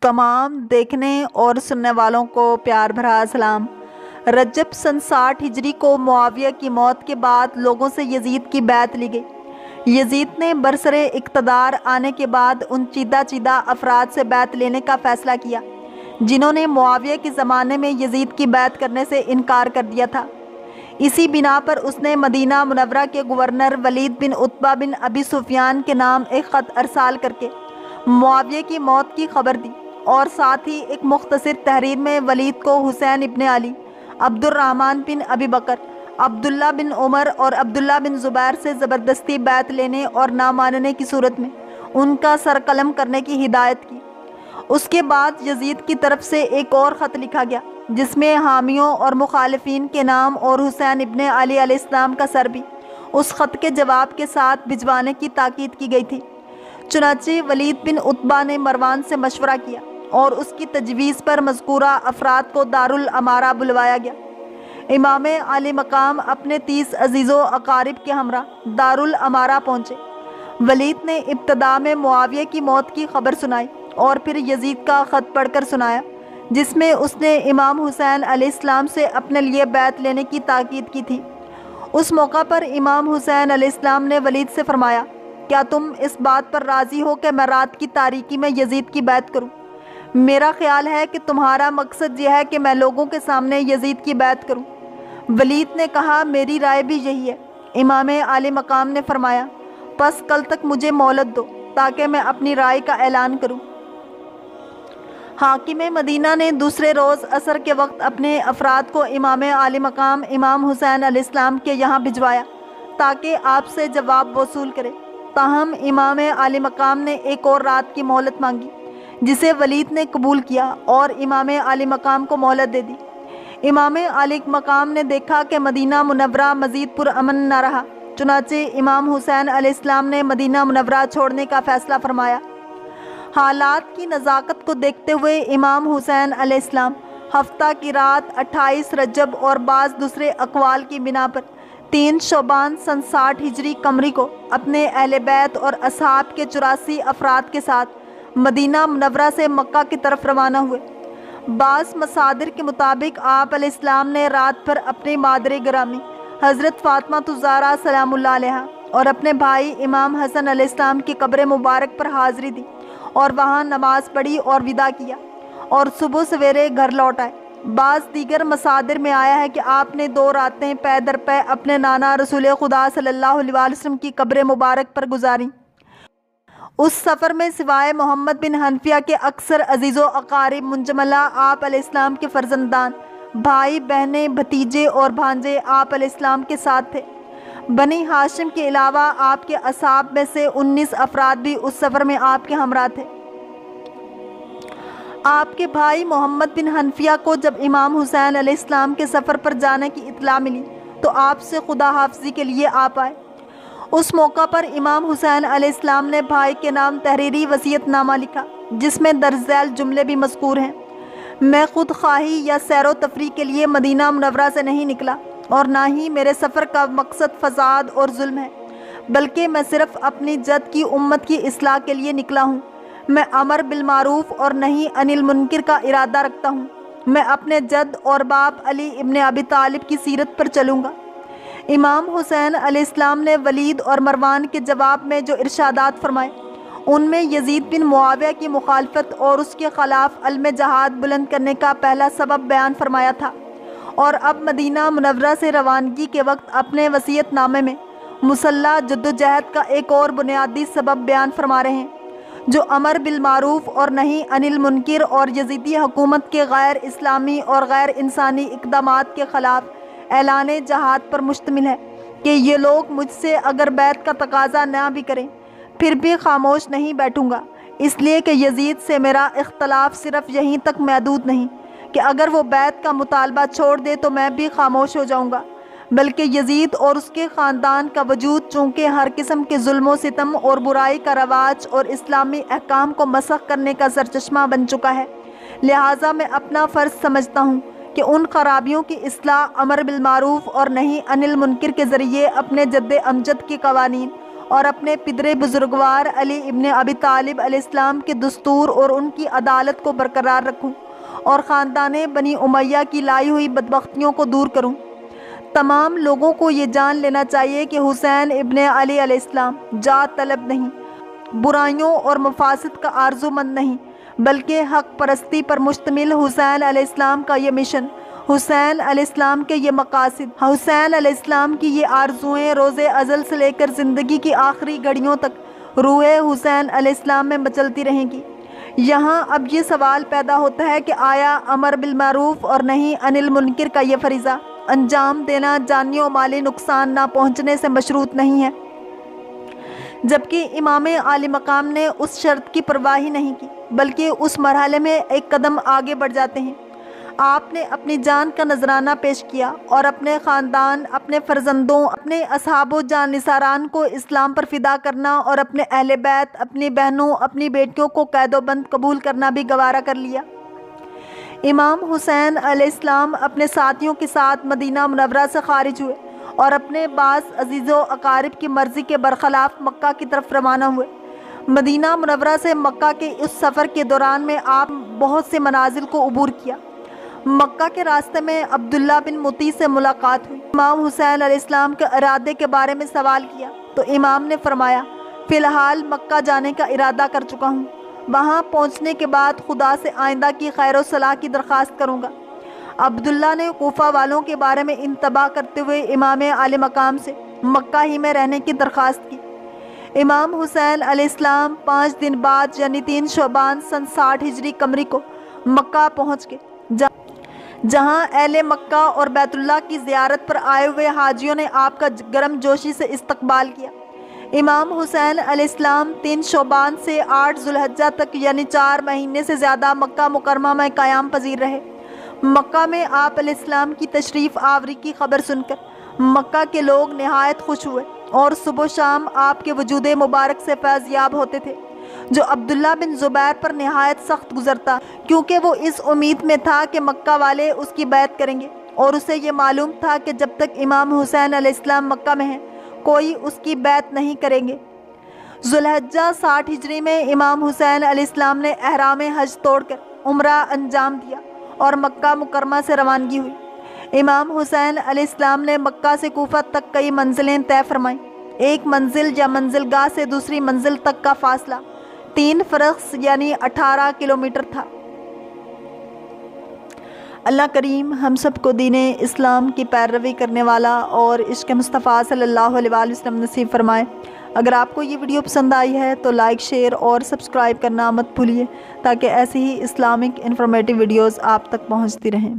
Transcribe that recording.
تمام دیکھنے اور سننے والوں کو پیار بھرا سلام۔ رجب سن 60 ہجری کو معاویہ کی موت کے بعد لوگوں سے یزید کی بیعت لی گئی۔ یزید نے برسر اقتدار آنے کے بعد ان چیدہ افراد سے بیعت لینے کا فیصلہ کیا جنہوں نے معاویہ کے زمانے میں یزید کی بیعت کرنے سے انکار کر دیا تھا۔ اسی بنا پر اس نے مدینہ منورہ کے گورنر ولید بن عتبہ بن ابی سفیان کے نام ایک خط ارسال کر کے معاویہ کی موت کی خبر دی، اور ساتھ ہی ایک مختصر تحریر میں ولید کو حسین ابن علی، عبد الرحمن بن ابی بکر، عبداللہ بن عمر اور عبداللہ بن زبیر سے زبردستی بیعت لینے اور نہ ماننے کی صورت میں ان کا سر قلم کرنے کی ہدایت کی۔ اس کے بعد یزید کی طرف سے ایک اور خط لکھا گیا جس میں حامیوں اور مخالفین کے نام اور حسین ابن علی علیہ السلام کا سر بھی اس خط کے جواب کے ساتھ بھجوانے کی تاکید کی گئی تھی۔ چنانچہ ولید بن عتبہ نے مروان سے مشورہ کیا اور اس کی تجویز پر مذکورہ افراد کو دارالامارہ بلوایا گیا۔ امام علی مقام اپنے 30 عزیز و اقارب کے ہمراہ دارالامارہ پہنچے۔ ولید نے ابتدا میں معاویہ کی موت کی خبر سنائی اور پھر یزید کا خط پڑھ کر سنایا جس میں اس نے امام حسین علیہ السلام سے اپنے لیے بیعت لینے کی تاکید کی تھی۔ اس موقع پر امام حسین علیہ السلام نے ولید سے فرمایا، کیا تم اس بات پر راضی ہو کہ میں رات کی تاریکی میں یزید کی بیعت کروں؟ میرا خیال ہے کہ تمہارا مقصد یہ ہے کہ میں لوگوں کے سامنے یزید کی بیعت کروں۔ ولید نے کہا، میری رائے بھی یہی ہے۔ امام علی مقام نے فرمایا، پس کل تک مجھے مہلت دو تاکہ میں اپنی رائے کا اعلان کروں۔ حاکم مدینہ نے دوسرے روز عصر کے وقت اپنے افراد کو امام علی مقام امام حسین علیہ السلام کے یہاں بھجوایا تاکہ آپ سے جواب وصول کرے۔ تاہم امام علی مقام نے ایک اور رات کی مہلت مانگی جسے ولید نے قبول کیا اور امام علی مقام کو مہلت دے دی۔ امام علی مقام نے دیکھا کہ مدینہ منورہ مزید پرامن نہ رہا، چنانچہ امام حسین علیہ السلام نے مدینہ منورہ چھوڑنے کا فیصلہ فرمایا۔ حالات کی نزاکت کو دیکھتے ہوئے امام حسین علیہ السلام ہفتہ کی رات 28 رجب اور بعض دوسرے اقوال کی بنا پر 3 شعبان سن 60 ہجری قمری کو اپنے اہل بیت اور اصحاب کے 84 افراد کے ساتھ مدینہ منورہ سے مکہ کی طرف روانہ ہوئے۔ بعض مصادر کے مطابق آپ علیہ السلام نے رات بھر اپنی مادر گرامی حضرت فاطمہ الزہرا سلام اللہ علیہا اور اپنے بھائی امام حسن علیہ السلام کی قبر مبارک پر حاضری دی اور وہاں نماز پڑھی اور وداع کیا اور صبح سویرے گھر لوٹ آئے۔ بعض دیگر مصادر میں آیا ہے کہ آپ نے 2 راتیں پے در پے اپنے نانا رسول خدا صلی اللہ علیہ وسلم کی قبر مبارک پر گزاریں۔ اس سفر میں سوائے محمد بن حنفیہ کے اکثر عزیز و اقارب منجملہ آپ علیہ السلام کے فرزندان، بھائی بہنیں، بھتیجے اور بھانجے آپ علیہ السلام کے ساتھ تھے۔ بنی ہاشم کے علاوہ آپ کے اصحاب میں سے 19 افراد بھی اس سفر میں آپ کے ہمراہ تھے۔ آپ کے بھائی محمد بن حنفیہ کو جب امام حسین علیہ السلام کے سفر پر جانے کی اطلاع ملی تو آپ سے خدا حافظی کے لیے آپ آئے۔ اس موقع پر امام حسین علیہ السلام نے بھائی کے نام تحریری وصیت نامہ لکھا جس میں درج ذیل جملے بھی مذکور ہیں۔ میں خود خواہی یا سیر و تفریح کے لیے مدینہ منورہ سے نہیں نکلا اور نہ ہی میرے سفر کا مقصد فساد اور ظلم ہے، بلکہ میں صرف اپنی جد کی امت کی اصلاح کے لیے نکلا ہوں۔ میں امر بالمعروف اور نہی عن المنکر کا ارادہ رکھتا ہوں۔ میں اپنے جد اور باپ علی ابن ابی طالب کی سیرت پر چلوں گا۔ امام حسین علیہ السلام نے ولید اور مروان کے جواب میں جو ارشادات فرمائے ان میں یزید بن معاویہ کی مخالفت اور اس کے خلاف علم جہاد بلند کرنے کا پہلا سبب بیان فرمایا تھا، اور اب مدینہ منورہ سے روانگی کے وقت اپنے وصیت نامے میں مسلح جدوجہد کا ایک اور بنیادی سبب بیان فرما رہے ہیں جو امر بالمعروف اور نہی عن المنکر اور یزیدی حکومت کے غیر اسلامی اور غیر انسانی اقدامات کے خلاف اعلان جہاد پر مشتمل ہے کہ یہ لوگ مجھ سے اگر بیعت کا تقاضا نہ بھی کریں پھر بھی خاموش نہیں بیٹھوں گا، اس لیے کہ یزید سے میرا اختلاف صرف یہیں تک محدود نہیں کہ اگر وہ بیعت کا مطالبہ چھوڑ دے تو میں بھی خاموش ہو جاؤں گا، بلکہ یزید اور اس کے خاندان کا وجود چونکہ ہر قسم کے ظلم و ستم اور برائی کا رواج اور اسلامی احکام کو مسخ کرنے کا سرچشمہ بن چکا ہے، لہٰذا میں اپنا فرض سمجھتا ہوں کہ ان خرابیوں کی اصلاح امر بالمعروف اور نہی عن المنکر کے ذریعے اپنے جد امجد کے قوانین اور اپنے پدر بزرگوار علی ابن ابی طالب علیہ السلام کے دستور اور ان کی عدالت کو برقرار رکھوں اور خاندان بنی امیہ کی لائی ہوئی بدبختیوں کو دور کروں۔ تمام لوگوں کو یہ جان لینا چاہیے کہ حسین ابن علی علیہ السلام جات طلب نہیں، برائیوں اور مفاسد کا آرزو مند نہیں، بلکہ حق پرستی پر مشتمل حسین علیہ السلام کا یہ مشن، حسین علیہ السلام کے یہ مقاصد، حسین علیہ السلام کی یہ آرزوئیں روز ازل سے لے کر زندگی کی آخری گھڑیوں تک روح حسین علیہ السلام میں مچلتی رہیں گی۔ یہاں اب یہ سوال پیدا ہوتا ہے کہ آیا امر بالمعروف اور نہی عن المنکر کا یہ فریضہ انجام دینا جانی و مالی نقصان نہ پہنچنے سے مشروط نہیں ہے؟ جبکہ امام عالی مقام نے اس شرط کی پرواہ ہی نہیں کی، بلکہ اس مرحلے میں ایک قدم آگے بڑھ جاتے ہیں۔ آپ نے اپنی جان کا نذرانہ پیش کیا اور اپنے خاندان، اپنے فرزندوں، اپنے اصحاب و جان نثاران کو اسلام پر فدا کرنا اور اپنے اہل بیت، اپنی بہنوں، اپنی بیٹیوں کو قید و بند قبول کرنا بھی گوارا کر لیا۔ امام حسین علیہ السلام اپنے ساتھیوں کے ساتھ مدینہ منورہ سے خارج ہوئے اور اپنے بعض عزیز و اقارب کی مرضی کے برخلاف مکہ کی طرف روانہ ہوئے۔ مدینہ منورہ سے مکہ کے اس سفر کے دوران میں آپ بہت سے منازل کو عبور کیا۔ مکہ کے راستے میں عبداللہ بن مطیع سے ملاقات ہوئی۔ امام حسین علیہ السلام کے ارادے کے بارے میں سوال کیا تو امام نے فرمایا، فی الحال مکہ جانے کا ارادہ کر چکا ہوں، وہاں پہنچنے کے بعد خدا سے آئندہ کی خیر و صلاح کی درخواست کروں گا۔ عبداللہ نے کوفہ والوں کے بارے میں انتباہ کرتے ہوئے امام عالی مقام سے مکہ ہی میں رہنے کی درخواست کی۔ امام حسین علیہ السلام 5 دن بعد یعنی 3 شعبان سن 60 ہجری قمری کو مکہ پہنچ گئے، جہاں اہل مکہ اور بیت اللہ کی زیارت پر آئے ہوئے حاجیوں نے آپ کا گرم جوشی سے استقبال کیا۔ امام حسین علیہ السلام 3 شعبان سے 8 ذوالحجہ تک یعنی 4 مہینے سے زیادہ مکہ مکرمہ میں قیام پذیر رہے۔ مکہ میں آپ علیہ السلام کی تشریف آوری کی خبر سن کر مکہ کے لوگ نہایت خوش ہوئے اور صبح و شام آپ کے وجود مبارک سے فیض یاب ہوتے تھے، جو عبداللہ بن زبیر پر نہایت سخت گزرتا، کیونکہ وہ اس امید میں تھا کہ مکہ والے اس کی بیعت کریں گے، اور اسے یہ معلوم تھا کہ جب تک امام حسین علیہ السلام مکہ میں ہیں کوئی اس کی بیعت نہیں کریں گے۔ ذوالحجہ 60 ہجری میں امام حسین علیہ السلام نے احرام حج توڑ کر عمرہ انجام دیا اور مکہ مکرمہ سے روانگی ہوئی۔ امام حسین علیہ السلام نے مکہ سے کوفہ تک کئی منزلیں طے فرمائیں۔ ایک منزل یا منزل گاہ سے دوسری منزل تک کا فاصلہ 3 فرسخ یعنی 18 کلومیٹر تھا۔ اللہ کریم ہم سب کو دین اسلام کی پیروی کرنے والا اور عشق مصطفیٰ صلی اللہ علیہ وآلہ وسلم نصیب فرمائے۔ اگر آپ کو یہ ویڈیو پسند آئی ہے تو لائک، شیئر اور سبسکرائب کرنا مت بھولیے تاکہ ایسی ہی اسلامک انفارمیٹیو ویڈیوز آپ تک پہنچتی رہیں۔